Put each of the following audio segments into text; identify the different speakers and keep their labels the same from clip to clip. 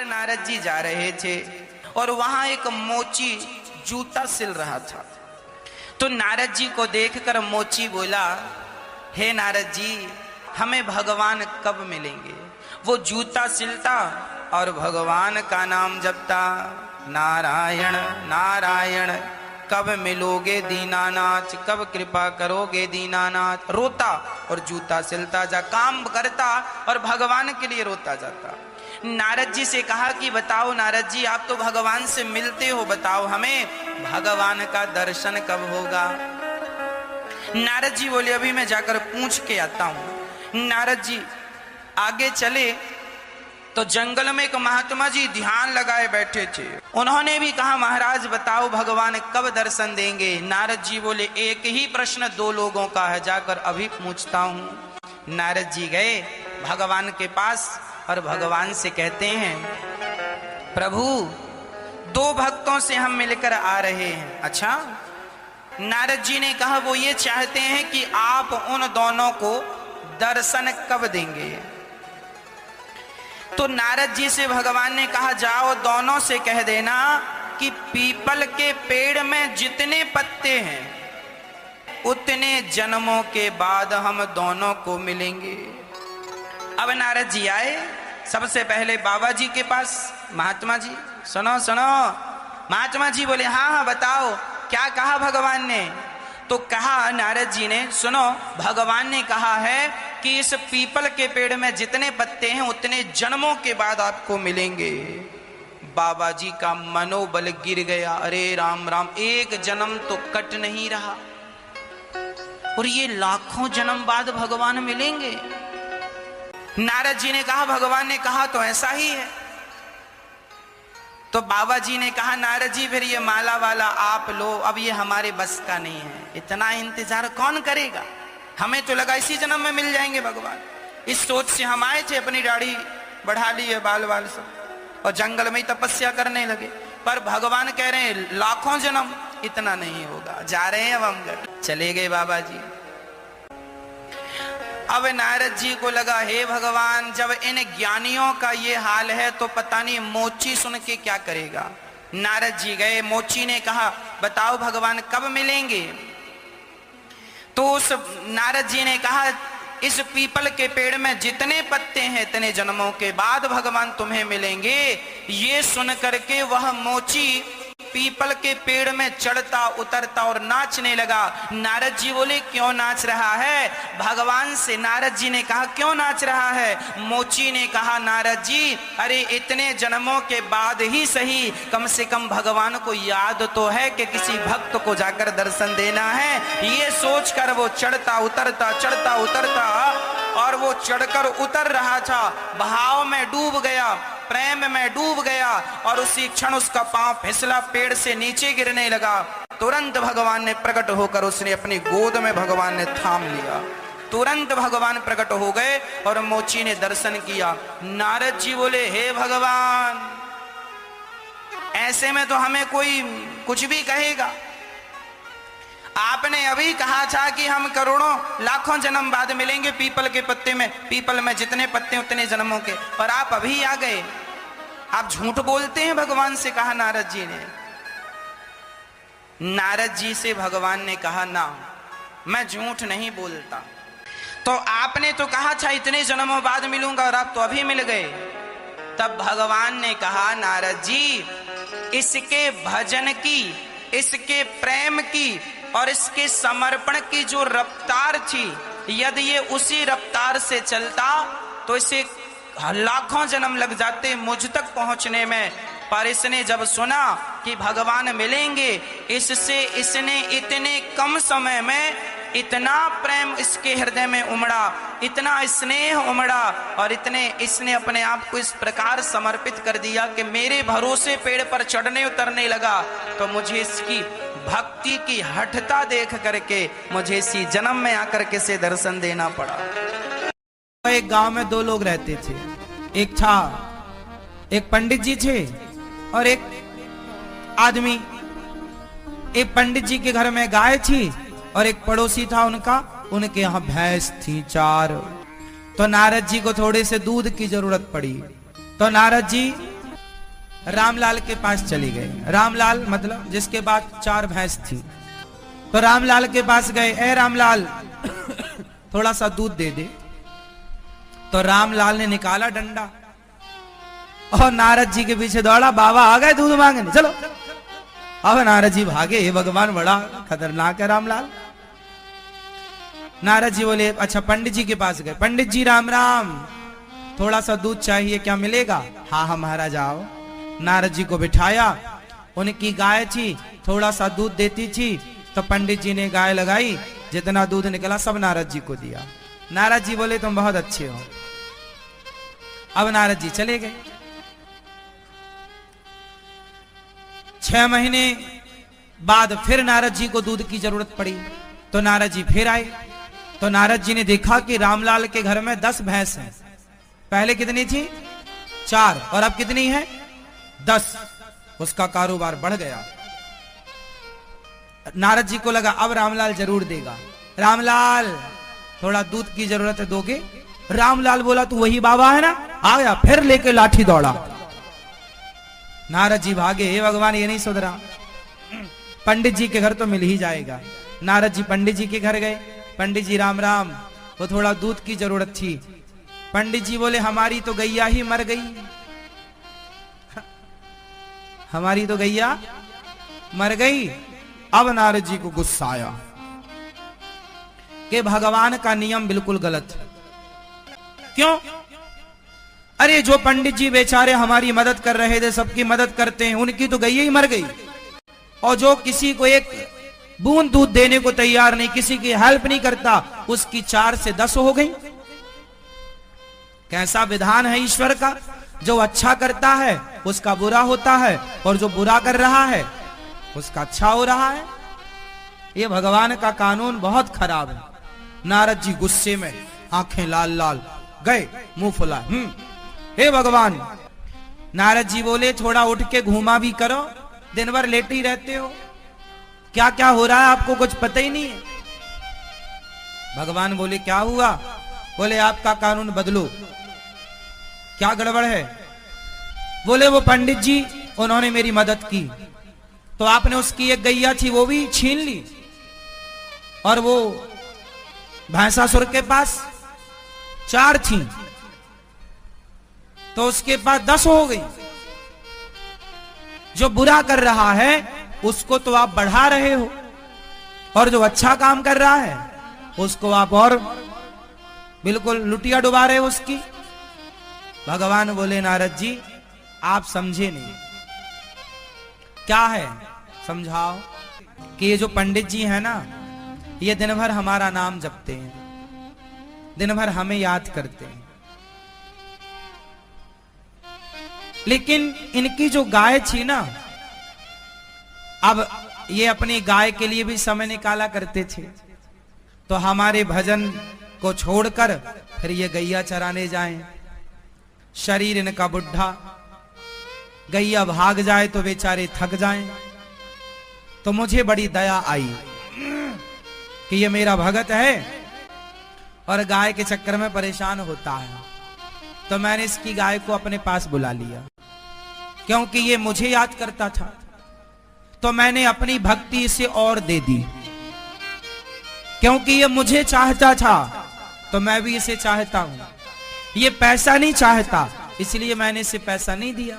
Speaker 1: बार नारद जी जा रहे थे और वहां एक मोची जूता सिल रहा था। तो नारद जी को देखकर मोची बोला, हे नारद जी, हमें भगवान कब मिलेंगे? वो जूता सिलता और भगवान का नाम जपता, नारायण नारायण, कब मिलोगे दीनानाथ, कब कृपा करोगे दीनानाथ। रोता और जूता सिलता जा, काम करता और भगवान के लिए रोता जाता। नारद जी से कहा कि बताओ नारद जी, आप तो भगवान से मिलते हो, बताओ हमें भगवान का दर्शन कब होगा? नारद जी बोले, अभी मैं जाकर पूछ के आता हूं। नारद जी आगे चले तो जंगल में एक महात्मा जी ध्यान लगाए बैठे थे। उन्होंने भी कहा, महाराज बताओ भगवान कब दर्शन देंगे? नारद जी बोले, एक ही प्रश्न दो लोगों का है, जाकर अभी पूछता हूं। नारद जी गए भगवान के पास और भगवान से कहते हैं, प्रभु दो भक्तों से हम मिलकर आ रहे हैं। अच्छा? नारद जी ने कहा, वो ये चाहते हैं कि आप उन दोनों को दर्शन कब देंगे? तो नारद जी से भगवान ने कहा, जाओ दोनों से कह देना कि पीपल के पेड़ में जितने पत्ते हैं उतने जन्मों के बाद हम दोनों को मिलेंगे। अब नारद जी आए सबसे पहले बाबा जी के पास। महात्मा जी सुनो सुनो। महात्मा जी बोले, हाँ हाँ बताओ क्या कहा भगवान ने? तो कहा नारद जी ने, सुनो भगवान ने कहा है कि इस पीपल के पेड़ में जितने पत्ते हैं उतने जन्मों के बाद आपको मिलेंगे। बाबा जी का मनोबल गिर गया। अरे राम राम, एक जन्म तो कट नहीं रहा और ये लाखों जन्म बाद भगवान मिलेंगे। नारद जी ने कहा, भगवान ने कहा तो ऐसा ही है। तो बाबा जी ने कहा, नारद जी फिर ये माला वाला आप लो, अब ये हमारे बस का नहीं है, इतना इंतजार कौन करेगा? हमें तो लगा इसी जन्म में मिल जाएंगे भगवान। इस सोच से हम आए थे, अपनी दाढ़ी बढ़ा ली है, बाल बाल सब, और जंगल में ही तपस्या करने लगे। पर भगवान कह रहे हैं लाखों जन्म, इतना नहीं होगा। जा रहे हैं अब हम घर। चले गए बाबा जी। अब नारद जी को लगा, हे भगवान, जब इन ज्ञानियों का ये हाल है तो पता नहीं मोची सुन के क्या करेगा। नारद जी गए, मोची ने कहा, बताओ भगवान कब मिलेंगे? तो उस नारद जी ने कहा, इस पीपल के पेड़ में जितने पत्ते हैं इतने जन्मों के बाद भगवान तुम्हें मिलेंगे। ये सुन करके वह मोची पीपल के पेड़ में चढ़ता उतरता और नाचने लगा। नारद जी बोले, क्यों नाच रहा है? भगवान से नारद जी ने कहा, क्यों नाच रहा है? मोची ने कहा, नारद जी, अरे इतने जन्मों के बाद ही सही, कम से कम भगवान को याद तो है कि किसी भक्त को जाकर दर्शन देना है। ये सोचकर वो चढ़ता उतरता और वो चढ़कर उतर रहा था, भाव में डूब गया, प्रेम में डूब गया और उसी क्षण उसका पांव फिसला, पेड़ से नीचे गिरने लगा। तुरंत भगवान ने प्रकट होकर उसने अपनी गोद में भगवान ने थाम लिया। तुरंत भगवान प्रकट हो गए और मोची ने दर्शन किया। नारद जी बोले, हे भगवान, ऐसे में तो हमें कोई कुछ भी कहेगा। आपने अभी कहा था कि हम करोड़ों लाखों जन्म बाद मिलेंगे पीपल के पत्ते में, पीपल में जितने पत्ते उतने जन्मों के, और आप अभी आ गए। आप झूठ बोलते हैं, भगवान से कहा नारद जी ने। नारद जी से भगवान ने कहा, ना, मैं झूठ नहीं बोलता। तो आपने तो कहा था इतने जन्मों बाद मिलूंगा और आप तो अभी मिल गए। तब भगवान ने कहा, नारद जी, इसके भजन की, इसके प्रेम की और इसके समर्पण की जो रफ्तार थी, यदि ये उसी रफ्तार से चलता तो इसे लाखों जन्म लग जाते मुझ तक पहुंचने में। पर इसने जब सुना कि भगवान मिलेंगे, इससे इसने इतने कम समय में इतना प्रेम इसके हृदय में उमड़ा, इतना स्नेह उमड़ा और इतने इसने अपने आप को इस प्रकार समर्पित कर दिया कि मेरे भरोसे पेड़ पर चढ़ने उतरने लगा। तो मुझे इसकी भक्ति की हठता देख करके मुझे इसी जन्म में आकर के से दर्शन देना पड़ा।
Speaker 2: एक गांव में दो लोग रहते थे। एक पंडित जी थे और एक आदमी। एक पंडित जी के घर में गाय थी और एक पड़ोसी था उनके यहाँ भैंस थी 4। तो नारद जी को थोड़े से दूध की जरूरत पड़ी। तो नारद जी रामलाल के पास चली गए। रामलाल मतलब जिसके पास 4 भैंस थी। तो रामलाल के पास गए, ए रामलाल थोड़ा सा दूध दे दे। तो रामलाल ने निकाला डंडा और नारद जी के पीछे दौड़ा, बाबा आ गए दूध मांगने, चलो। अब नारद जी भागे, हे भगवान बड़ा खतरनाक है रामलाल। नारद जी बोले अच्छा पंडित जी के पास गए, पंडित जी राम राम, थोड़ा सा दूध चाहिए, क्या मिलेगा? हाँ हाँ महाराज आओ। नारद जी को बिठाया, उनकी गाय थी, थोड़ा सा दूध देती थी। तो पंडित जी ने गाय लगाई, जितना दूध निकला सब नारद जी को दिया। नारद जी बोले तुम बहुत अच्छे हो। अब नारद जी चले गए। 6 महीने बाद फिर नारद जी को दूध की जरूरत पड़ी। तो नारद जी फिर आए। तो नारद जी ने देखा कि रामलाल के घर में 10 भैंस हैं। पहले कितनी थी? 4, और अब कितनी है? 10। उसका कारोबार बढ़ गया। नारद जी को लगा अब रामलाल जरूर देगा। रामलाल थोड़ा दूध की जरूरत है, दोगे? रामलाल बोला तू वही बाबा है ना? आ गया, फिर लेके लाठी दौड़ा। नारद जी भागे, हे भगवान ये नहीं सुधरा, पंडित जी के घर तो मिल ही जाएगा। नारद जी पंडित जी के घर गए। पंडित जी राम राम, वो थोड़ा दूध की जरूरत थी। पंडित जी बोले हमारी तो गैया ही मर गई, हमारी तो गैया मर गई। अब नारद जी को गुस्सा आया कि भगवान का नियम बिल्कुल गलत है। क्यों? अरे जो पंडित जी बेचारे हमारी मदद कर रहे थे, सबकी मदद करते हैं, उनकी तो गैया ही मर गई। और जो किसी को एक बूंद दूध देने को तैयार नहीं, किसी की हेल्प नहीं करता, उसकी 4 से 10 हो गई। कैसा विधान है ईश्वर का? जो अच्छा करता है उसका बुरा होता है, और जो बुरा कर रहा है उसका अच्छा हो रहा है। ये भगवान का कानून बहुत खराब है। नारद जी गुस्से में, आंखें लाल लाल, गए मुंह फुला। हे भगवान। नारद जी बोले थोड़ा उठ के घूमा भी करो, दिन भर लेटे ही रहते हो, क्या क्या हो रहा है आपको कुछ पता ही नहीं है। भगवान बोले क्या हुआ? बोले आपका कानून बदलो। क्या गड़बड़ है? बोले वो पंडित जी उन्होंने मेरी मदद की, तो आपने उसकी एक गैया थी वो भी छीन ली, और वो भैंसासुर के पास 4 थी, तो उसके पास 10 हो गई। जो बुरा कर रहा है उसको तो आप बढ़ा रहे हो, और जो अच्छा काम कर रहा है उसको आप और बिल्कुल लुटिया डुबा रहे हो उसकी। भगवान बोले नारद जी आप समझे नहीं, क्या है समझाओ। कि ये जो पंडित जी हैं ना, ये दिन भर हमारा नाम जपते हैं, दिन भर हमें याद करते हैं, लेकिन इनकी जो गाय थी ना, अब ये अपनी गाय के लिए भी समय निकाला करते थे। तो हमारे भजन को छोड़कर फिर ये गैया चराने जाएं। शरीर इनका बुढ़ा, गैया भाग जाए तो बेचारे थक जाएं। तो मुझे बड़ी दया आई कि ये मेरा भगत है और गाय के चक्कर में परेशान होता है। तो मैंने इसकी गाय को अपने पास बुला लिया, क्योंकि ये मुझे याद करता था। तो मैंने अपनी भक्ति इसे और दे दी, क्योंकि ये मुझे चाहता था तो मैं भी इसे चाहता हूं। ये पैसा नहीं चाहता, इसलिए मैंने इसे पैसा नहीं दिया।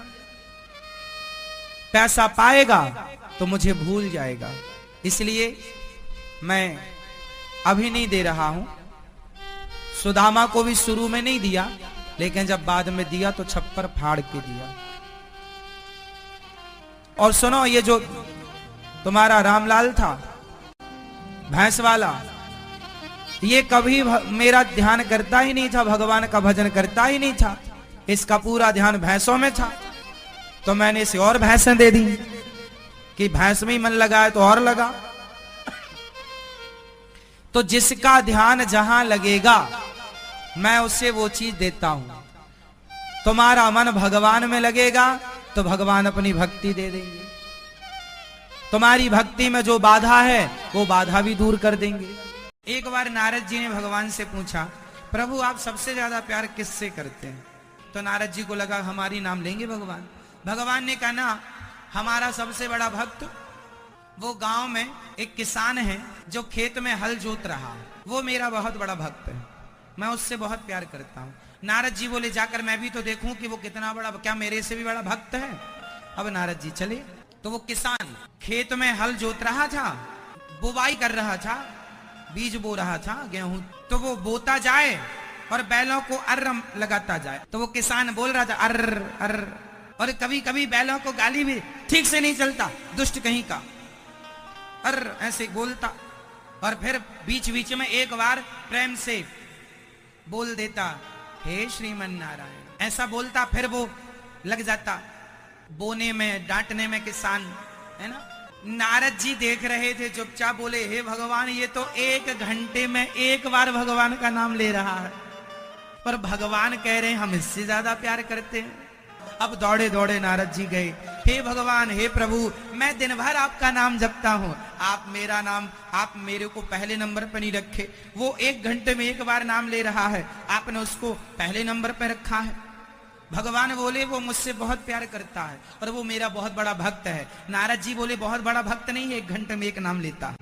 Speaker 2: पैसा पाएगा तो मुझे भूल जाएगा, इसलिए मैं अभी नहीं दे रहा हूं। सुदामा को भी शुरू में नहीं दिया, लेकिन जब बाद में दिया तो छप्पर फाड़ के दिया। और सुनो, ये जो तुम्हारा रामलाल था भैंस वाला, ये कभी मेरा ध्यान करता ही नहीं था, भगवान का भजन करता ही नहीं था। इसका पूरा ध्यान भैंसों में था। तो मैंने इसे और भैंसें दे दी कि भैंस में ही मन लगाए तो और लगा। तो जिसका ध्यान जहां लगेगा मैं उसे वो चीज देता हूं। तुम्हारा मन भगवान में लगेगा तो भगवान अपनी भक्ति दे देंगे। तुम्हारी भक्ति में जो बाधा है वो बाधा भी दूर कर देंगे। एक बार नारद जी ने भगवान से पूछा, प्रभु आप सबसे ज्यादा प्यार किससे करते हैं? तो नारद जी को लगा हमारी नाम लेंगे भगवान। भगवान ने कहा ना, हमारा सबसे बड़ा भक्त वो गांव में एक किसान है जो खेत में हल जोत रहा है, वो मेरा बहुत बड़ा भक्त है, मैं उससे बहुत प्यार करता हूँ। नारद जी बोले जाकर मैं भी तो देखूं कि वो कितना बड़ा, क्या मेरे से भी बड़ा भक्त है। अब नारद जी चले तो वो किसान खेत में हल जोत रहा था, बुवाई कर रहा था, बीज बो रहा था गेहूं, तो वो बोता जाए और बैलों को अर्र लगाता जाए, तो वो किसान बोल रहा था अर्र अर्र, और कभी कभी बैलों को गाली भी ठीक से नहीं चलता, दुष्ट कहीं का, अर्र ऐसे बोलता, और फिर बीच बीच में एक बार प्रेम से बोल देता हे श्रीमन नारायण, ऐसा बोलता, फिर वो लग जाता बोने में, डांटने में किसान, है ना। नारद जी देख रहे थे, चुपचाप बोले हे भगवान, ये तो 1 घंटे में 1 बार भगवान का नाम ले रहा है, पर भगवान कह रहे हैं हम इससे ज्यादा प्यार करते हैं। अब दौड़े दौड़े नारद जी गए, हे भगवान, हे प्रभु, मैं दिन भर आपका नाम जपता हूँ, आप मेरा नाम, आप मेरे को पहले नंबर पर नहीं रखे, वो 1 घंटे में 1 बार नाम ले रहा है, आपने उसको पहले नंबर पर रखा है। भगवान बोले वो मुझसे बहुत प्यार करता है और वो मेरा बहुत बड़ा भक्त है। नारद जी बोले बहुत बड़ा भक्त नहीं है, 1 घंटे में 1 नाम लेता है।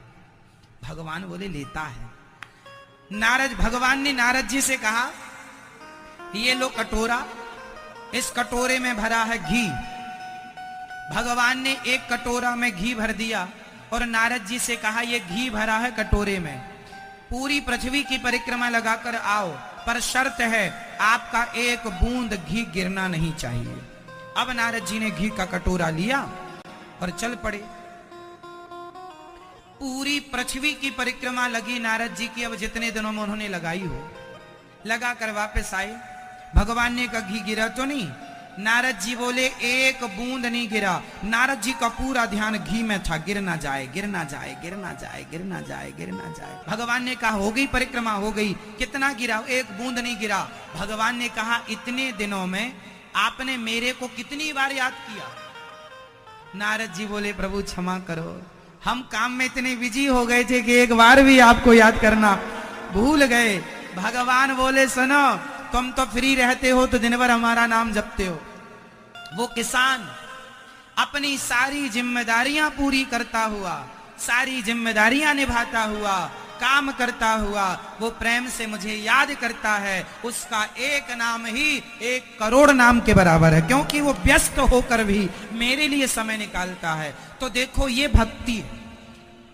Speaker 2: भगवान बोले लेता है। भगवान ने नारद जी से कहा ये लो कटोरा, इस कटोरे में भरा है घी। भगवान ने 1 कटोरा में घी भर दिया और नारद जी से कहा ये घी भरा है कटोरे में, पूरी पृथ्वी की परिक्रमा लगाकर आओ, पर शर्त है आपका 1 बूंद घी गिरना नहीं चाहिए। अब नारद जी ने घी का कटोरा लिया और चल पड़े। पूरी पृथ्वी की परिक्रमा लगी नारद जी की, अब जितने दिनों में उन्होंने लगाई हो, लगा कर वापस आए। भगवान ने कहा घी गिरा तो नहीं? नारद जी बोले 1 बूंद नहीं गिरा। नारद जी का पूरा ध्यान घी में था, गिर ना जाए, गिर ना जाए, गिर ना जाए, गिर ना जाए, गिर ना जाए। भगवान ने कहा हो गई परिक्रमा, हो गई, कितना गिरा? 1 बूंद नहीं गिरा। भगवान ने कहा इतने दिनों में आपने मेरे को कितनी बार याद किया? नारद जी बोले प्रभु क्षमा करो, हम काम में इतने बिजी हो गए थे कि 1 बार भी आपको याद करना भूल गए। भगवान बोले सुनो, तुम तो फ्री रहते हो तो दिन भर हमारा नाम जपते हो। वो किसान अपनी सारी जिम्मेदारियां पूरी करता हुआ, सारी जिम्मेदारियां निभाता हुआ, काम करता हुआ, वो प्रेम से मुझे याद करता है। उसका 1 नाम ही 1 करोड़ नाम के बराबर है, क्योंकि वो व्यस्त होकर भी मेरे लिए समय निकालता है। तो देखो ये भक्ति है,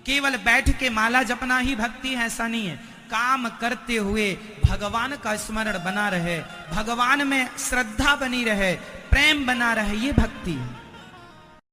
Speaker 2: केवल बैठ के माला जपना ही भक्ति है ऐसा नहीं है। काम करते हुए भगवान का स्मरण बना रहे, भगवान में श्रद्धा बनी रहे, प्रेम बना रहे, ये भक्ति है।